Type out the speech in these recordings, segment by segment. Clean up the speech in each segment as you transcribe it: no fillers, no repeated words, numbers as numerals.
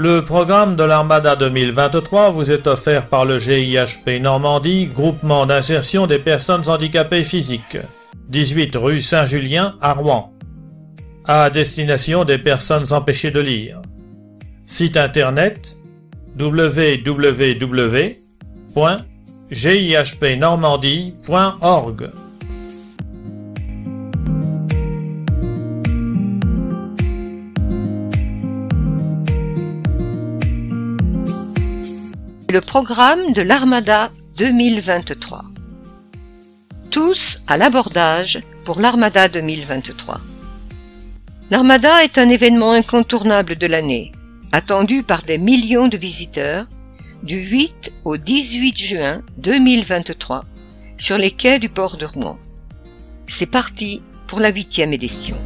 Le programme de l'Armada 2023 vous est offert par le GIHP Normandie, groupement d'insertion des personnes handicapées physiques, 18 rue Saint-Julien à Rouen, à destination des personnes empêchées de lire. Site internet www.gihpnormandie.org. Le programme de l'Armada 2023. Tous à l'abordage pour l'Armada 2023. L'Armada est un événement incontournable de l'année, attendu par des millions de visiteurs, du 8 au 18 juin 2023 sur les quais du port de Rouen. C'est parti pour la 8e édition.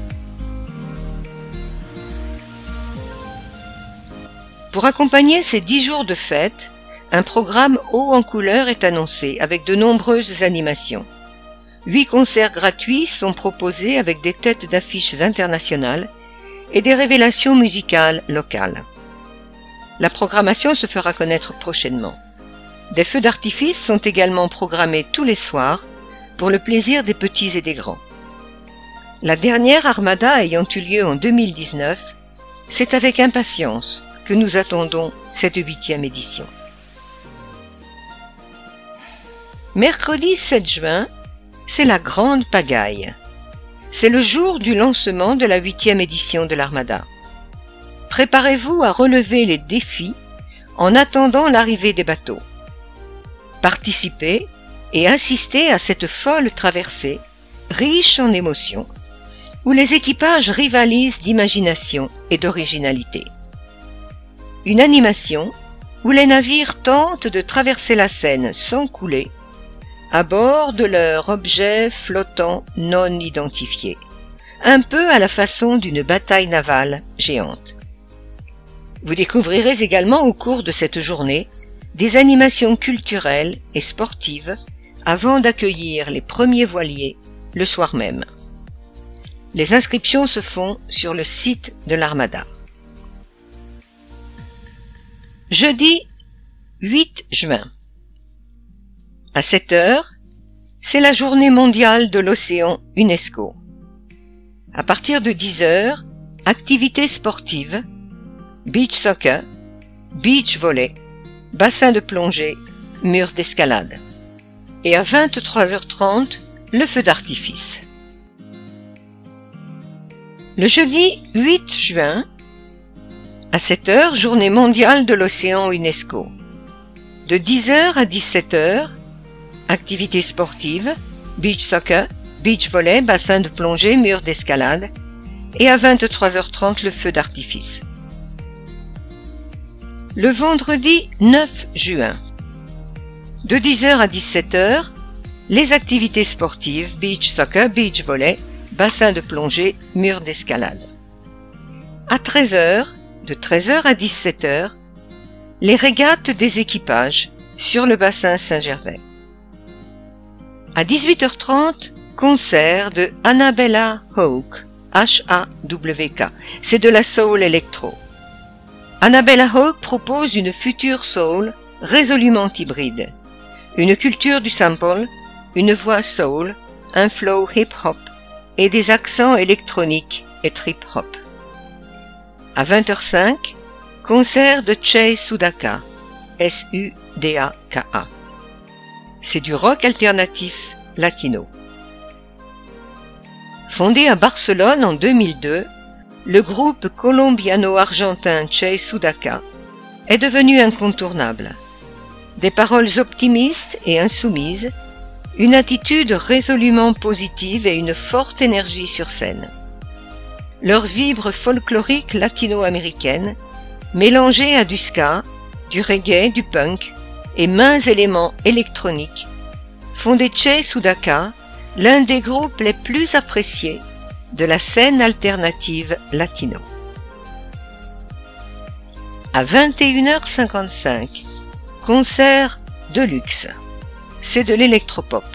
Pour accompagner ces 10 jours de fête, un programme haut en couleurs est annoncé avec de nombreuses animations. 8 concerts gratuits sont proposés avec des têtes d'affiches internationales et des révélations musicales locales. La programmation se fera connaître prochainement. Des feux d'artifice sont également programmés tous les soirs pour le plaisir des petits et des grands. La dernière Armada ayant eu lieu en 2019, c'est avec impatience que nous attendons cette 8e édition. Mercredi 7 juin, c'est la Grande Pagaille. C'est le jour du lancement de la 8e édition de l'Armada. Préparez-vous à relever les défis en attendant l'arrivée des bateaux. Participez et assistez à cette folle traversée, riche en émotions, où les équipages rivalisent d'imagination et d'originalité. Une animation où les navires tentent de traverser la Seine sans couler, à bord de leur objet flottant non identifié, un peu à la façon d'une bataille navale géante. Vous découvrirez également au cours de cette journée des animations culturelles et sportives avant d'accueillir les premiers voiliers le soir même. Les inscriptions se font sur le site de l'Armada. Jeudi 8 juin. À 7 heures, c'est la journée mondiale de l'océan UNESCO. À partir de 10 heures, activités sportives, beach soccer, beach volley, bassin de plongée, mur d'escalade. Et à 23h30, le feu d'artifice. Le jeudi 8 juin, à 7 heures, journée mondiale de l'océan UNESCO. De 10h à 17h, activités sportives, beach soccer, beach volley, bassin de plongée, mur d'escalade, et à 23h30 le feu d'artifice. Le vendredi 9 juin, de 10h à 17h, les activités sportives, beach soccer, beach volley, bassin de plongée, mur d'escalade. À 13h, de 13h à 17h, les régates des équipages sur le bassin Saint-Gervais. À 18h30, concert de Annabella Hawke, H-A-W-K. C'est de la soul électro. Annabella Hawke propose une future soul résolument hybride. Une culture du sample, une voix soul, un flow hip-hop et des accents électroniques et trip-hop. À 20h05, concert de Chase Sudaka, S-U-D-A-K-A. C'est du rock alternatif latino. Fondé à Barcelone en 2002, le groupe colombiano-argentin Chase Sudaka est devenu incontournable. Des paroles optimistes et insoumises, une attitude résolument positive et une forte énergie sur scène. Leur vibre folklorique latino-américaine, mélangée à du ska, du reggae, du punk et maints éléments électroniques, font de Chase Sudaka l'un des groupes les plus appréciés de la scène alternative latino. À 21h55, concert de luxe. C'est de l'électropop.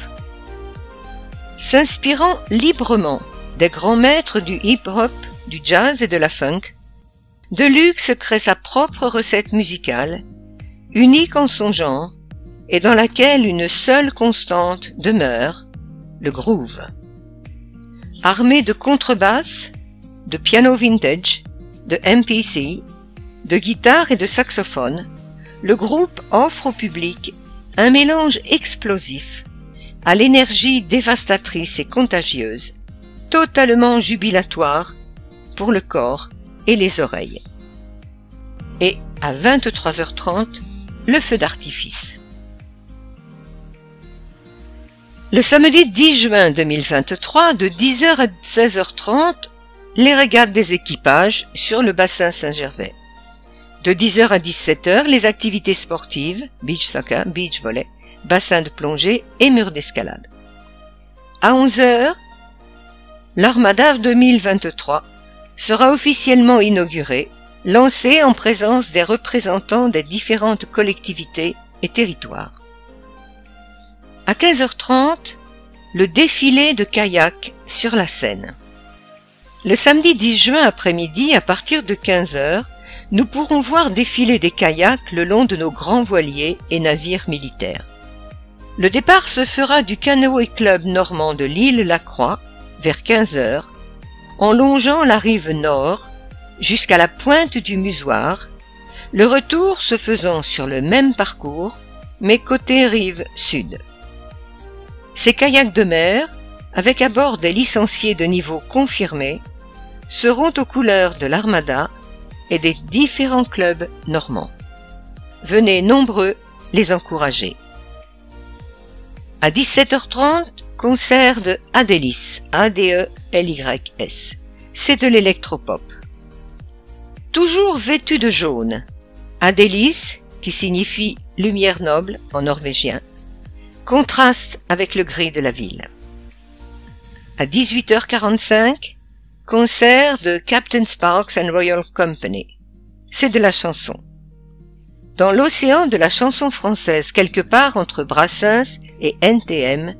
S'inspirant librement des grands maîtres du hip-hop, du jazz et de la funk, Deluxe crée sa propre recette musicale, unique en son genre, et dans laquelle une seule constante demeure, le groove. Armé de contrebasses, de piano vintage, de MPC, de guitare et de saxophone, le groupe offre au public un mélange explosif, à l'énergie dévastatrice et contagieuse, totalement jubilatoire pour le corps et les oreilles. Et à 23h30, le feu d'artifice. Le samedi 10 juin 2023, de 10h à 16h30, les régates des équipages sur le bassin Saint-Gervais. De 10h à 17h, les activités sportives, beach soccer, beach volley, bassin de plongée et mur d'escalade. À 11h, l'Armada 2023 sera officiellement inaugurée, lancée en présence des représentants des différentes collectivités et territoires. À 15h30, le défilé de kayak sur la Seine. Le samedi 10 juin après-midi, à partir de 15h, nous pourrons voir défiler des kayaks le long de nos grands voiliers et navires militaires. Le départ se fera du Canoë Club normand de l'Île-la-Croix vers 15h, en longeant la rive nord jusqu'à la pointe du Musoir, le retour se faisant sur le même parcours, mais côté rive sud. Ces kayaks de mer, avec à bord des licenciés de niveau confirmé, seront aux couleurs de l'Armada et des différents clubs normands. Venez nombreux les encourager. À 17h30, concert de Adélys, A-D-E-L-Y-S. C'est de l'électropop. Toujours vêtu de jaune, Adélys, qui signifie lumière noble en norvégien, contraste avec le gris de la ville. À 18h45, concert de Captain Sparks and Royal Company. C'est de la chanson. Dans l'océan de la chanson française, quelque part entre Brassens et NTM,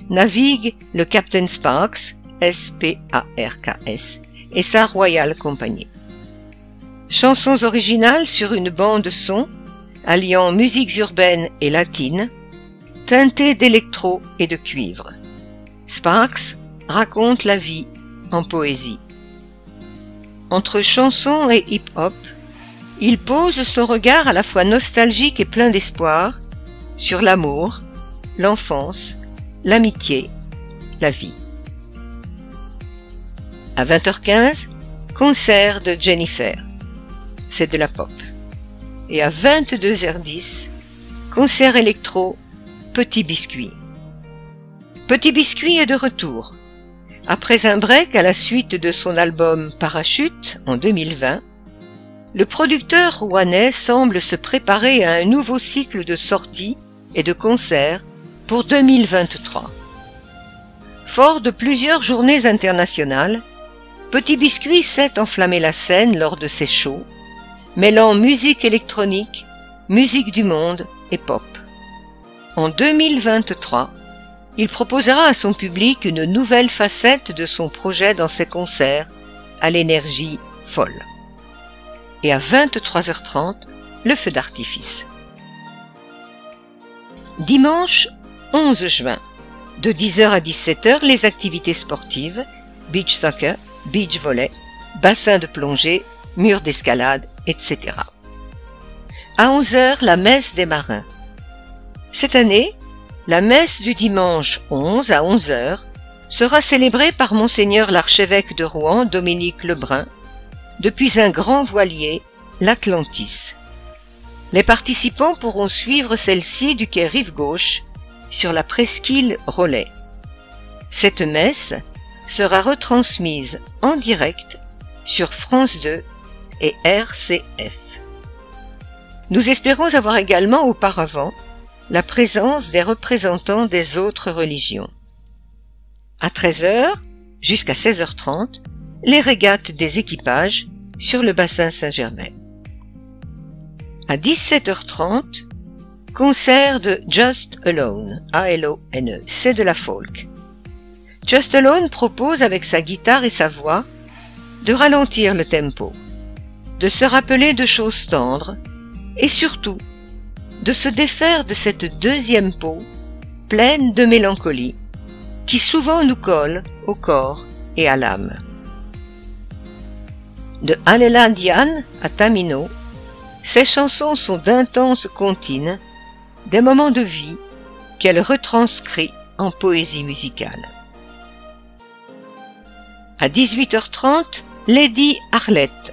navigue le Captain Sparks, S-P-A-R-K-S, et sa Royal Company. Chansons originales sur une bande son, alliant musiques urbaines et latines, teintées d'électro et de cuivre. Sparks raconte la vie en poésie. Entre chansons et hip-hop, il pose son regard à la fois nostalgique et plein d'espoir sur l'amour, l'enfance, l'amitié, la vie. À 20h15, concert de Jennifer. C'est de la pop. Et à 22h10, concert électro, Petit Biscuit. Petit Biscuit est de retour. Après un break à la suite de son album Parachute en 2020, le producteur rouennais semble se préparer à un nouveau cycle de sorties et de concerts pour 2023. Fort de plusieurs journées internationales, Petit Biscuit sait enflammer la scène lors de ses shows, mêlant musique électronique, musique du monde et pop. En 2023, il proposera à son public une nouvelle facette de son projet dans ses concerts à l'énergie folle. Et à 23h30, le feu d'artifice. Dimanche 11 juin, de 10h à 17h, les activités sportives, beach soccer, beach volley, bassin de plongée, mur d'escalade, etc. À 11h, la messe des marins. Cette année, la messe du dimanche 11 à 11h sera célébrée par Monseigneur l'archevêque de Rouen, Dominique Lebrun, depuis un grand voilier, l'Atlantis. Les participants pourront suivre celle-ci du quai rive gauche sur la presqu'île Rollet. Cette messe sera retransmise en direct sur France 2 et RCF. Nous espérons avoir également auparavant la présence des représentants des autres religions. À 13h jusqu'à 16h30, les régates des équipages sur le bassin Saint-Gervais. À 17h30, concert de Just Alone, A-L-O-N-E, c'est de la folk. Just Alone propose avec sa guitare et sa voix de ralentir le tempo, de se rappeler de choses tendres et surtout de se défaire de cette deuxième peau pleine de mélancolie qui souvent nous colle au corps et à l'âme. De Alela Diane à Tamino, ces chansons sont d'intenses comptines, des moments de vie qu'elle retranscrit en poésie musicale. À 18h30, Lady Arlette.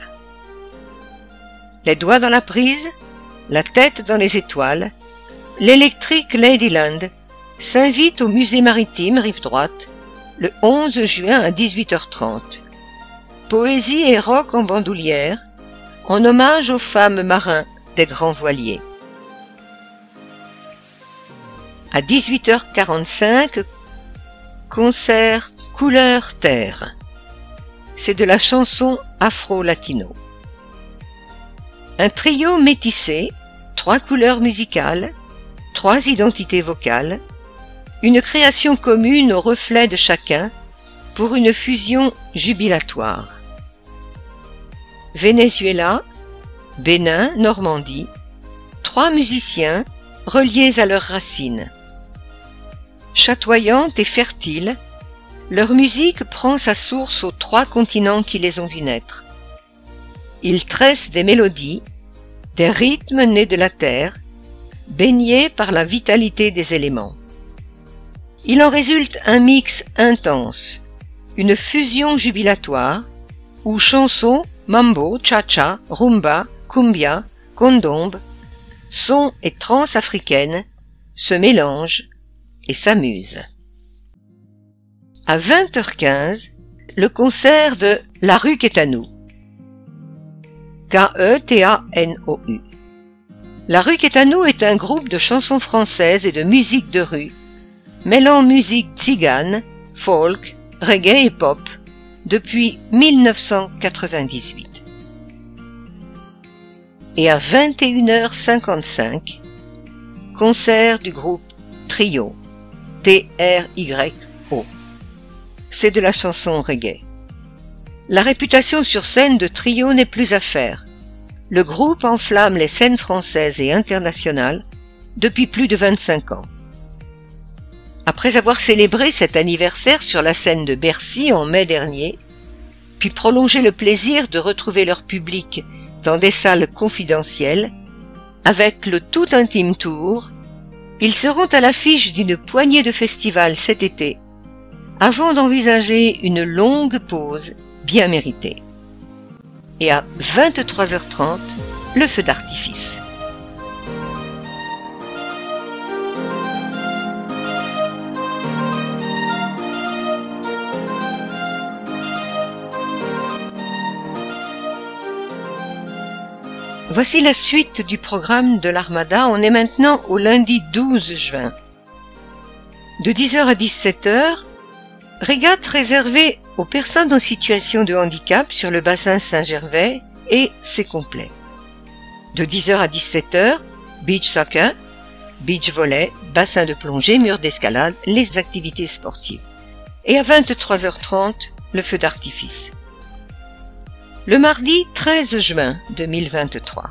Les doigts dans la prise, la tête dans les étoiles, l'électrique Ladyland s'invite au musée maritime Rive Droite le 11 juin à 18h30. Poésie et rock en bandoulière, en hommage aux femmes marins des grands voiliers. À 18h45, concert Couleur Terre. C'est de la chanson afro-latino. Un trio métissé, 3 couleurs musicales, 3 identités vocales, une création commune au reflet de chacun pour une fusion jubilatoire. Venezuela, Bénin, Normandie, 3 musiciens reliés à leurs racines. Chatoyante et fertile, leur musique prend sa source aux 3 continents qui les ont vus naître. Ils tressent des mélodies, des rythmes nés de la terre, baignés par la vitalité des éléments. Il en résulte un mix intense, une fusion jubilatoire, où chansons, mambo, cha-cha, rumba, cumbia, condombe, sons et trance africaines se mélangent et s'amusent. À 20h15, le concert de La rue qu'est à nous. K-E-T-A-N-O-U. La rue qu'est à nous est un groupe de chansons françaises et de musique de rue, mêlant musique tzigane, folk, reggae et pop, depuis 1998. Et à 21h55, concert du groupe Trio, T-R-Y-O. C'est de la chanson reggae. La réputation sur scène de Trio n'est plus à faire. Le groupe enflamme les scènes françaises et internationales depuis plus de 25 ans. Après avoir célébré cet anniversaire sur la scène de Bercy en mai dernier, puis prolongé le plaisir de retrouver leur public dans des salles confidentielles, avec le Tout Intime Tour, ils seront à l'affiche d'une poignée de festivals cet été, avant d'envisager une longue pause bien méritée. Et à 23h30, le feu d'artifice. Voici la suite du programme de l'Armada. On est maintenant au lundi 12 juin. De 10h à 17h, régate réservée aux personnes en situation de handicap sur le bassin Saint-Gervais et c'est complet. De 10h à 17h, beach soccer, beach volley, bassin de plongée, mur d'escalade, les activités sportives. Et à 23h30, le feu d'artifice. Le mardi 13 juin 2023.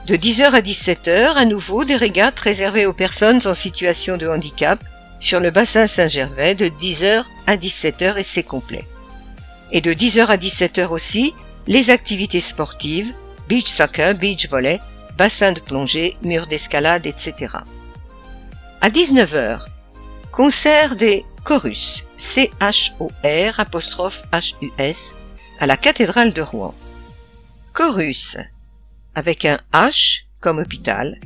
De 10h à 17h, à nouveau des régates réservées aux personnes en situation de handicap sur le bassin Saint-Gervais de 10h à 17h et c'est complet. Et de 10h à 17h aussi, les activités sportives, beach soccer, beach volley, bassin de plongée, mur d'escalade, etc. À 19h, concert des Chorus, C-H-O-R'-H-U-S, à la cathédrale de Rouen. Chorus, avec un H comme hôpital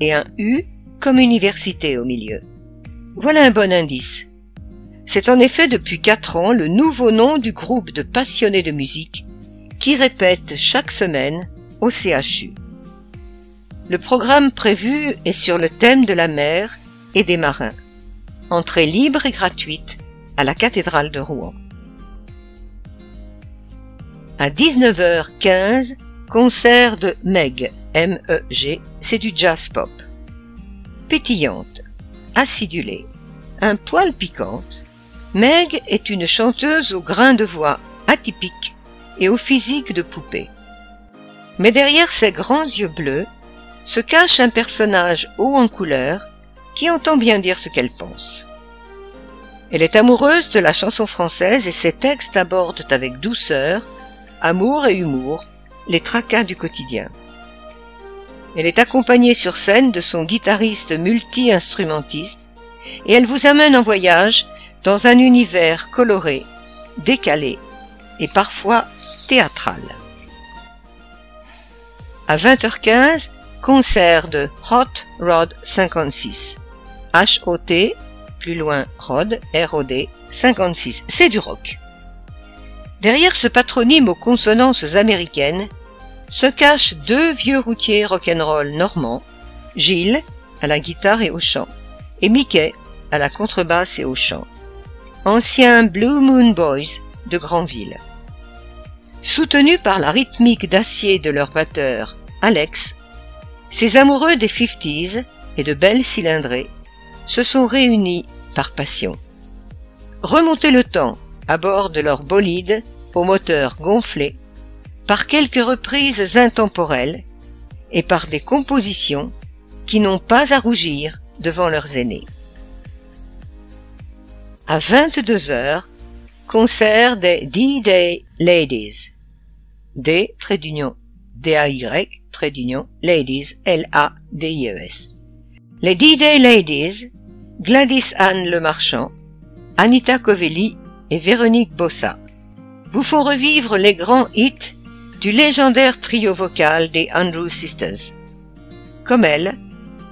et un U comme université au milieu. Voilà un bon indice. C'est en effet depuis 4 ans le nouveau nom du groupe de passionnés de musique qui répète chaque semaine au CHU. Le programme prévu est sur le thème de la mer et des marins. Entrée libre et gratuite à la cathédrale de Rouen. À 19h15, concert de Meg, M-E-G, c'est du jazz pop. Pétillante, acidulée, un poil piquante, Meg est une chanteuse au grain de voix atypique et au physique de poupée. Mais derrière ses grands yeux bleus se cache un personnage haut en couleur qui entend bien dire ce qu'elle pense. Elle est amoureuse de la chanson française et ses textes abordent avec douceur, amour et humour les tracas du quotidien. Elle est accompagnée sur scène de son guitariste multi-instrumentiste et elle vous amène en voyage dans un univers coloré, décalé et parfois théâtral. À 20h15, concert de Hot Rod 56. H-O-T, plus loin Rod, R-O-D, 56. C'est du rock. Derrière ce patronyme aux consonances américaines se cachent deux vieux routiers rock'n'roll normands, Gilles, à la guitare et au chant, et Mickey, à la contrebasse et au chant. Anciens Blue Moon Boys de Granville. Soutenus par la rythmique d'acier de leur batteur, Alex, ces amoureux des 50s et de belles cylindrées se sont réunis par passion. Remonter le temps à bord de leur bolide au moteur gonflé, par quelques reprises intemporelles et par des compositions qui n'ont pas à rougir devant leurs aînés. À 22h, concert des D-Day Ladies. D-A-Y, Ladies, L-A-D-I-E-S. Les D-Day Ladies, Gladys Anne Lemarchand, Anita Covelli et Véronique Bossa vous font revivre les grands hits du légendaire trio vocal des Andrews Sisters. Comme elles,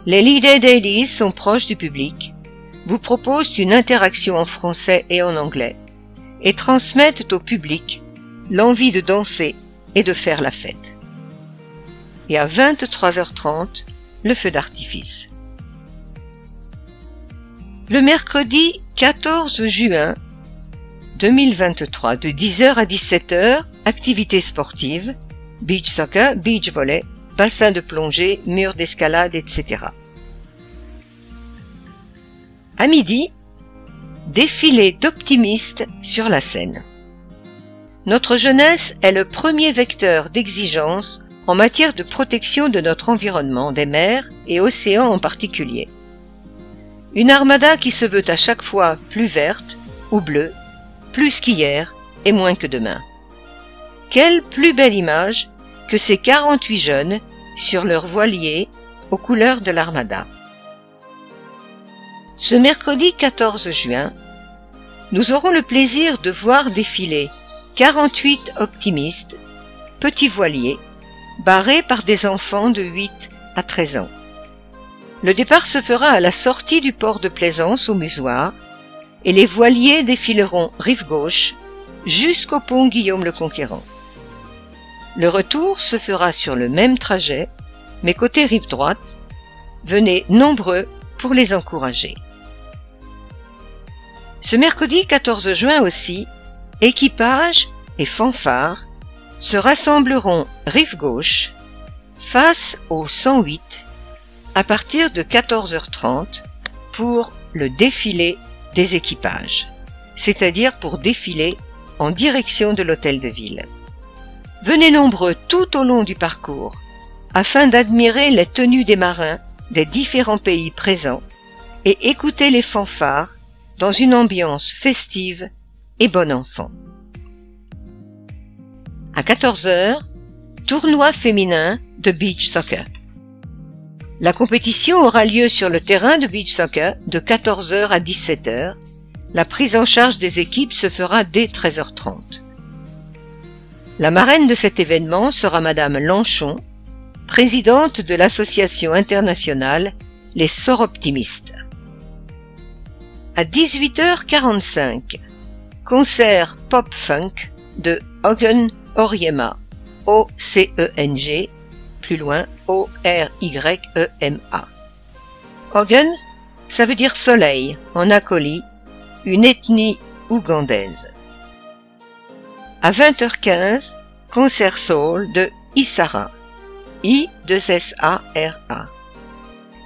les D-Day Ladies sont proches du public, vous proposent une interaction en français et en anglais et transmettent au public l'envie de danser et de faire la fête. Et à 23h30, le feu d'artifice. Le mercredi 14 juin 2023, de 10h à 17h, activités sportives, beach soccer, beach volley, bassin de plongée, mur d'escalade, etc. À midi, défilé d'optimistes sur la scène. Notre jeunesse est le premier vecteur d'exigence en matière de protection de notre environnement, des mers et océans en particulier. Une armada qui se veut à chaque fois plus verte ou bleue, plus qu'hier et moins que demain. Quelle plus belle image que ces 48 jeunes sur leur voilier aux couleurs de l'armada. Ce mercredi 14 juin, nous aurons le plaisir de voir défiler 48 optimistes, petits voiliers, barrés par des enfants de 8 à 13 ans. Le départ se fera à la sortie du port de Plaisance au Musoir et les voiliers défileront rive gauche jusqu'au pont Guillaume le Conquérant. Le retour se fera sur le même trajet, mais côté rive droite. Venez nombreux pour les encourager. Ce mercredi 14 juin aussi, équipage et fanfare se rassembleront rive gauche face au 108 à partir de 14h30 pour le défilé des équipages, c'est-à-dire pour défiler en direction de l'hôtel de ville. Venez nombreux tout au long du parcours afin d'admirer les tenues des marins des différents pays présents et écouter les fanfares dans une ambiance festive et bon enfant. À 14h, tournoi féminin de beach soccer. La compétition aura lieu sur le terrain de beach soccer de 14h à 17h. La prise en charge des équipes se fera dès 13h30. La marraine de cet événement sera Madame Lanchon, présidente de l'association internationale Les Soroptimistes. À 18h45, concert pop-funk de Ogen Oryema, O-C-E-N-G, plus loin O-R-Y-E-M-A. Ogen, ça veut dire soleil en acoli, une ethnie ougandaise. À 20h15, concert soul de Isara, I-2-S-A-R-A.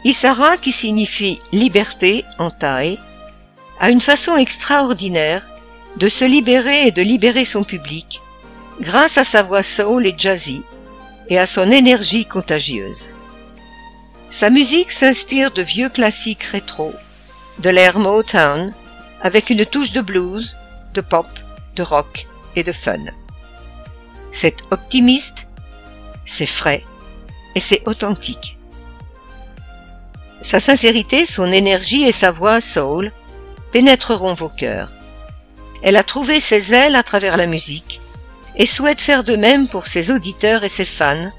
Isara, qui signifie liberté en thaï, a une façon extraordinaire de se libérer et de libérer son public grâce à sa voix soul et jazzy et à son énergie contagieuse. Sa musique s'inspire de vieux classiques rétro, de l'ère Motown, avec une touche de blues, de pop, de rock et de fun. C'est optimiste, c'est frais et c'est authentique. Sa sincérité, son énergie et sa voix soul pénétreront vos cœurs. Elle a trouvé ses ailes à travers la musique et souhaite faire de même pour ses auditeurs et ses fans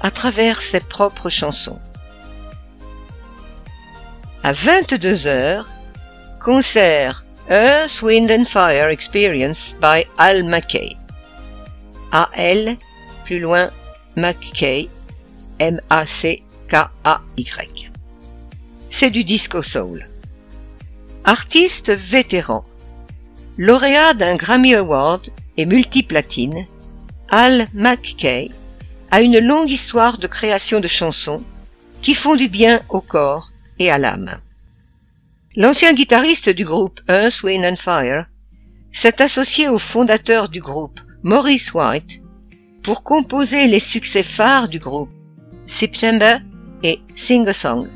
à travers ses propres chansons. À 22h, concert Earth, Wind and Fire Experience by Al McKay. A-L, plus loin, McKay, M-A-C-K-A-Y. C'est du disco soul. Artiste vétéran. Lauréat d'un Grammy Award et multiplatine, Al McKay a une longue histoire de création de chansons qui font du bien au corps et à l'âme. L'ancien guitariste du groupe Earth, Wind and Fire s'est associé au fondateur du groupe, Maurice White, pour composer les succès phares du groupe, September et Sing a Song,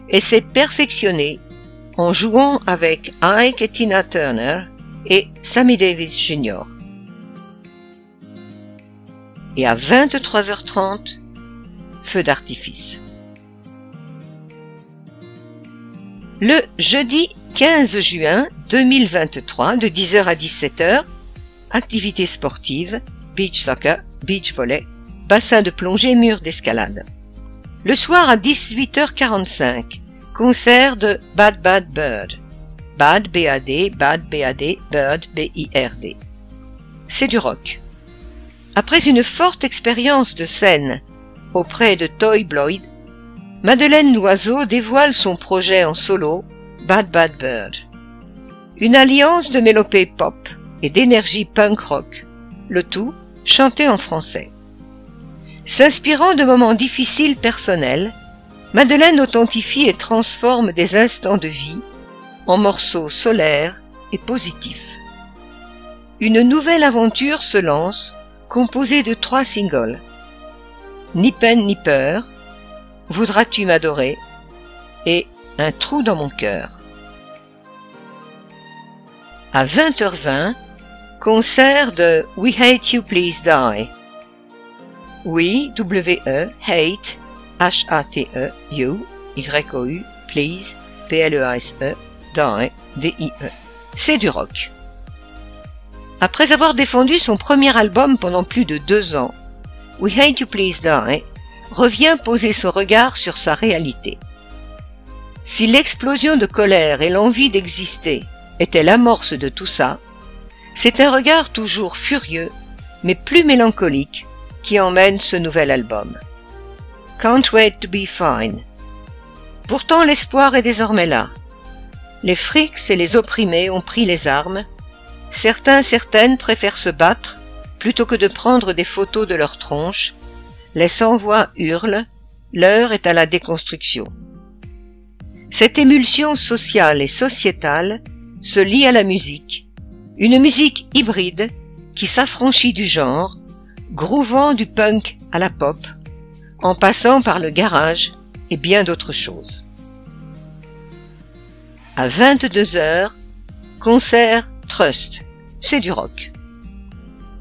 et s'est perfectionné en jouant avec Ike et Tina Turner et Sammy Davis Jr. Et à 23h30, feu d'artifice. Le jeudi 15 juin 2023, de 10h à 17h, activités sportives, beach soccer, beach volley, bassin de plongée, mur d'escalade. Le soir à 18h45, concert de Bad Bad Bird. Bad B-A-D, Bad B-A-D, Bird B-I-R-D. C'est du rock. Après une forte expérience de scène auprès de Toy Bloyd, Madeleine Loiseau dévoile son projet en solo, Bad Bad Bird. Une alliance de mélopées pop et d'énergie punk rock, le tout chanté en français. S'inspirant de moments difficiles personnels, Madeleine authentifie et transforme des instants de vie en morceaux solaires et positifs. Une nouvelle aventure se lance, composée de 3 singles. Ni peine ni peur, Voudras-tu m'adorer et Un trou dans mon cœur. À 20h20, concert de We Hate You Please Die. We, W-E, hate, H-A-T-E, you, Y-O-U, please, P-L-E-A-S-E, die, D-I-E. C'est du rock. Après avoir défendu son premier album pendant plus de 2 ans, We Hate You Please Die revient poser son regard sur sa réalité. Si l'explosion de colère et l'envie d'exister était l'amorce de tout ça, c'est un regard toujours furieux, mais plus mélancolique, qui emmène ce nouvel album. Can't Wait to Be Fine. Pourtant l'espoir est désormais là. Les frics et les opprimés ont pris les armes. Certaines préfèrent se battre plutôt que de prendre des photos de leurs tronches. Les sans-voix hurlent, l'heure est à la déconstruction. Cette émulsion sociale et sociétale se lie à la musique, une musique hybride qui s'affranchit du genre, groovant du punk à la pop, en passant par le garage et bien d'autres choses. À 22h, concert Trust, c'est du rock.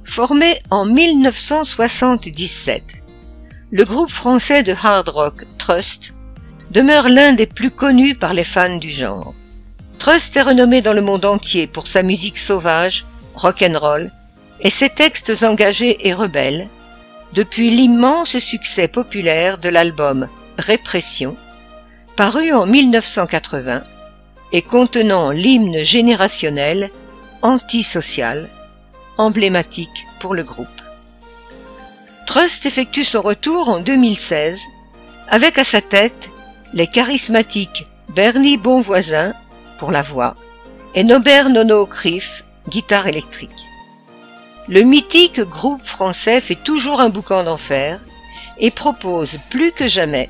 Formé en 1977, le groupe français de hard rock Trust demeure l'un des plus connus par les fans du genre. Trust est renommé dans le monde entier pour sa musique sauvage, rock'n'roll, et ses textes engagés et rebelles, depuis l'immense succès populaire de l'album Répression, paru en 1980 et contenant l'hymne générationnel antisocial, emblématique pour le groupe. Trust effectue son retour en 2016 avec à sa tête les charismatiques Bernie Bonvoisin pour la voix et Norbert Nono Criff, guitare électrique. Le mythique groupe français fait toujours un boucan d'enfer et propose plus que jamais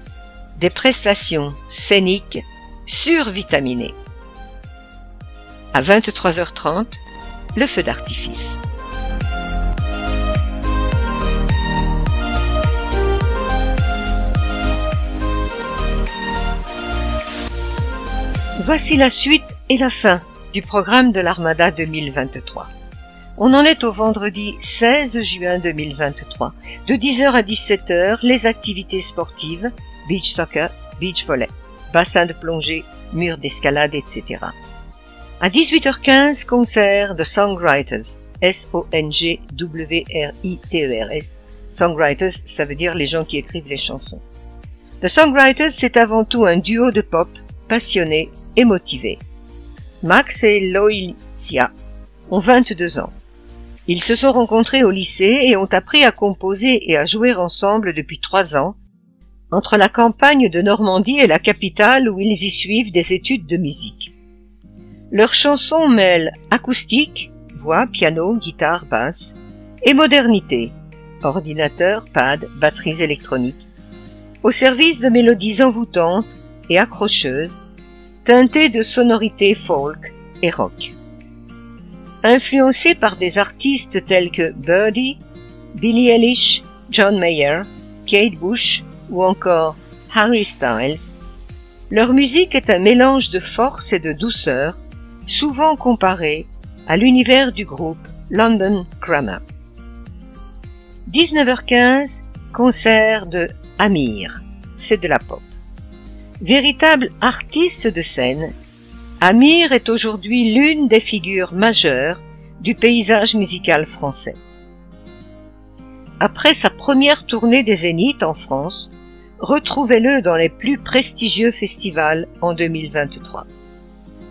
des prestations scéniques survitaminées. À 23h30, le feu d'artifice. Voici la suite et la fin du programme de l'Armada 2023. On en est au vendredi 16 juin 2023. De 10h à 17h, les activités sportives, beach soccer, beach volley, bassin de plongée, mur d'escalade, etc. À 18h15, concert de Songwriters, S-O-N-G-W-R-I-T-E-R-S. Songwriters, ça veut dire les gens qui écrivent les chansons. The Songwriters, c'est avant tout un duo de pop passionné et motivé. Max et Loïcia ont 22 ans. Ils se sont rencontrés au lycée et ont appris à composer et à jouer ensemble depuis 3 ans, entre la campagne de Normandie et la capitale où ils y suivent des études de musique. Leurs chansons mêlent acoustique, voix, piano, guitare, basse, et modernité, ordinateur, pad, batteries électroniques, au service de mélodies envoûtantes et accrocheuses, teintées de sonorités folk et rock. Influencés par des artistes tels que Birdie, Billie Eilish, John Mayer, Kate Bush ou encore Harry Styles, leur musique est un mélange de force et de douceur, souvent comparé à l'univers du groupe London Grammar. 19h15, concert de Amir, c'est de la pop. Véritable artiste de scène, Amir est aujourd'hui l'une des figures majeures du paysage musical français. Après sa première tournée des Zéniths en France, retrouvez-le dans les plus prestigieux festivals en 2023.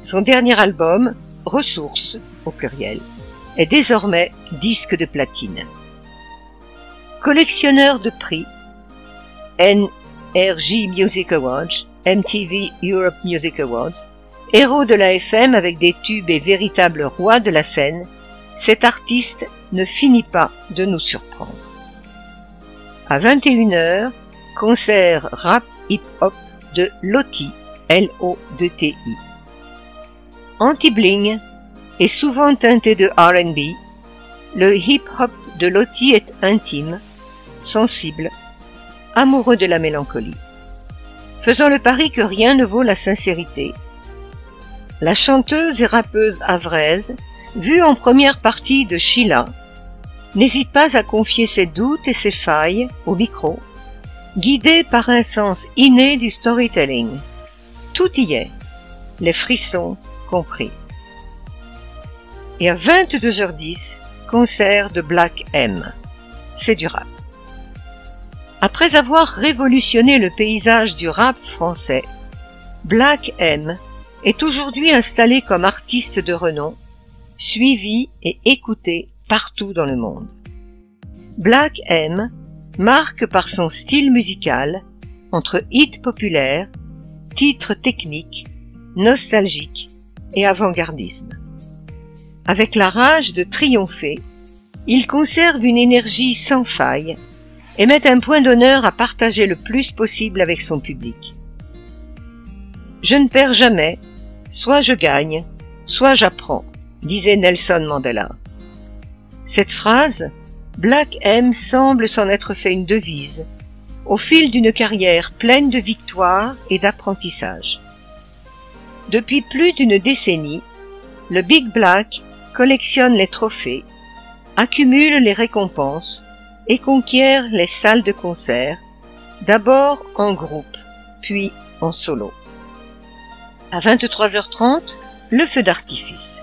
Son dernier album, Ressources, au pluriel, est désormais disque de platine. Collectionneur de prix, NRJ Music Awards, MTV Europe Music Awards, héros de la FM avec des tubes et véritable roi de la scène, cet artiste ne finit pas de nous surprendre. À 21h, concert rap hip-hop de Loti, L-O-T-I. Anti-bling est souvent teinté de R&B, le hip-hop de Loti est intime, sensible, amoureux de la mélancolie. Faisant le pari que rien ne vaut la sincérité, la chanteuse et rappeuse havraise, vue en première partie de Sheila, n'hésite pas à confier ses doutes et ses failles au micro, guidée par un sens inné du storytelling. Tout y est, les frissons compris. Et à 22h10, concert de Black M. C'est du rap. Après avoir révolutionné le paysage du rap français, Black M est aujourd'hui installé comme artiste de renom, suivi et écouté partout dans le monde. Black M marque par son style musical, entre hits populaires, titres techniques, nostalgiques et avant-gardisme. Avec la rage de triompher, il conserve une énergie sans faille et met un point d'honneur à partager le plus possible avec son public. Je ne perds jamais, soit je gagne, soit j'apprends, disait Nelson Mandela. Cette phrase, Black M semble s'en être fait une devise, au fil d'une carrière pleine de victoires et d'apprentissage. Depuis plus d'une décennie, le Big Black collectionne les trophées, accumule les récompenses et conquiert les salles de concert, d'abord en groupe, puis en solo. À 23h30, le feu d'artifice.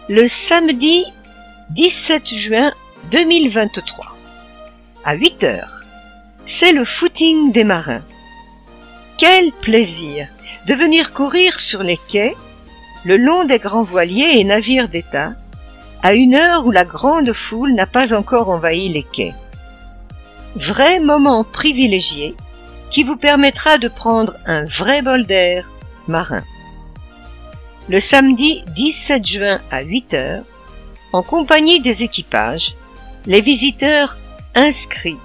Le samedi 17 juin 2023, à 8h, c'est le footing des marins. Quel plaisir de venir courir sur les quais, le long des grands voiliers et navires d'État, à une heure où la grande foule n'a pas encore envahi les quais. Vrai moment privilégié qui vous permettra de prendre un vrai bol d'air marin. Le samedi 17 juin à 8h, en compagnie des équipages, les visiteurs inscrits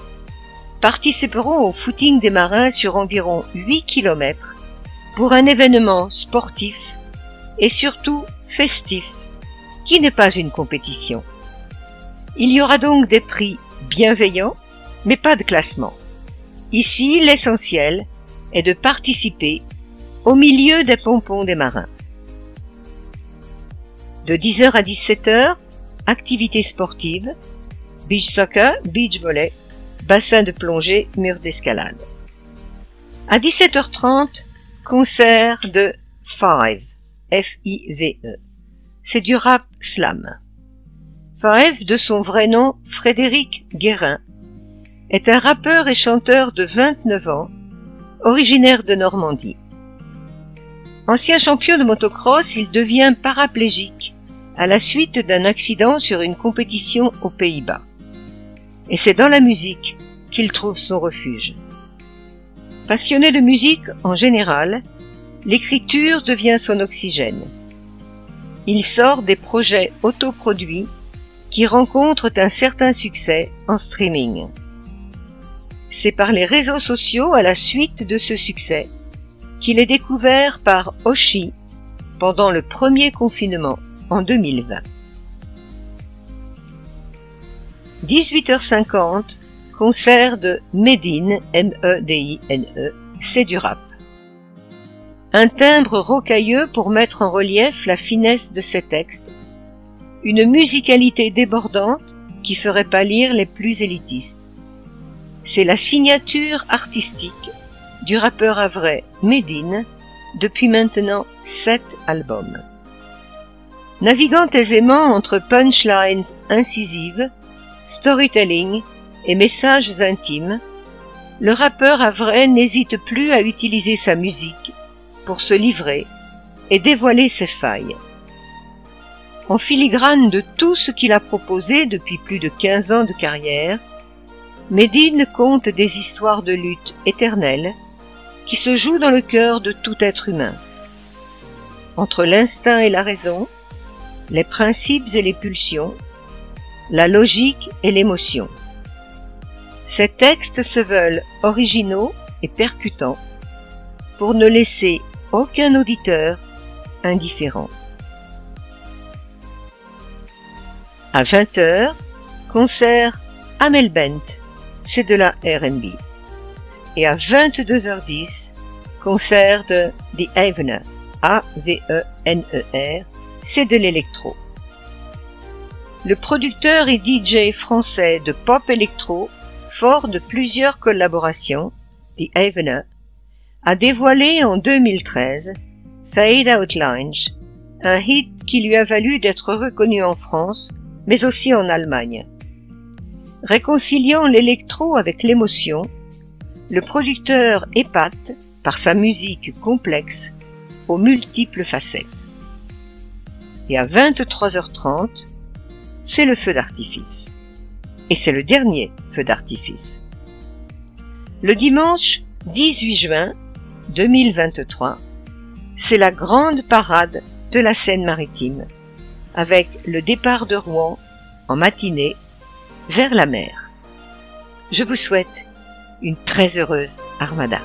participeront au footing des marins sur environ 8 km pour un événement sportif et surtout festif qui n'est pas une compétition. Il y aura donc des prix bienveillants, mais pas de classement. Ici, l'essentiel est de participer au milieu des pompons des marins. De 10h à 17h, activités sportives, beach soccer, beach volley, bassin de plongée, mur d'escalade. À 17h30, concert de Five, F-I-V-E. C'est du rap slam. Five, de son vrai nom Frédéric Guérin, est un rappeur et chanteur de 29 ans, originaire de Normandie. Ancien champion de motocross, il devient paraplégique à la suite d'un accident sur une compétition aux Pays-Bas. Et c'est dans la musique qu'il trouve son refuge. Passionné de musique en général, l'écriture devient son oxygène. Il sort des projets autoproduits qui rencontrent un certain succès en streaming. C'est par les réseaux sociaux, à la suite de ce succès, qu'il est découvert par Oshi pendant le premier confinement en 2020. 18h50, concert de Medine, M-E-D-I-N-E, c'est du rap. Un timbre rocailleux pour mettre en relief la finesse de ses textes, une musicalité débordante qui ferait pâlir les plus élitistes. C'est la signature artistique du rappeur havrais Medine depuis maintenant 7 albums. Naviguant aisément entre punchlines incisives, storytelling et messages intimes, le rappeur havrais n'hésite plus à utiliser sa musique pour se livrer et dévoiler ses failles. En filigrane de tout ce qu'il a proposé depuis plus de 15 ans de carrière, Medine conte des histoires de lutte éternelles qui se jouent dans le cœur de tout être humain. Entre l'instinct et la raison, les principes et les pulsions, la logique et l'émotion. Ces textes se veulent originaux et percutants pour ne laisser aucun auditeur indifférent. À 20h, concert Amel Bent, c'est de la R&B. Et à 22h10, concert de The Avener, A-V-E-N-E-R, c'est de l'électro. Le producteur et DJ français de pop électro, fort de plusieurs collaborations, The Avener, a dévoilé en 2013 Fade Out Lounge, un hit qui lui a valu d'être reconnu en France, mais aussi en Allemagne. Réconciliant l'électro avec l'émotion, le producteur épate par sa musique complexe aux multiples facettes. Et à 23h30, c'est le feu d'artifice. Et c'est le dernier feu d'artifice. Le dimanche 18 juin 2023, c'est la grande parade de la Seine-Maritime, avec le départ de Rouen en matinée vers la mer. Je vous souhaite une très heureuse Armada.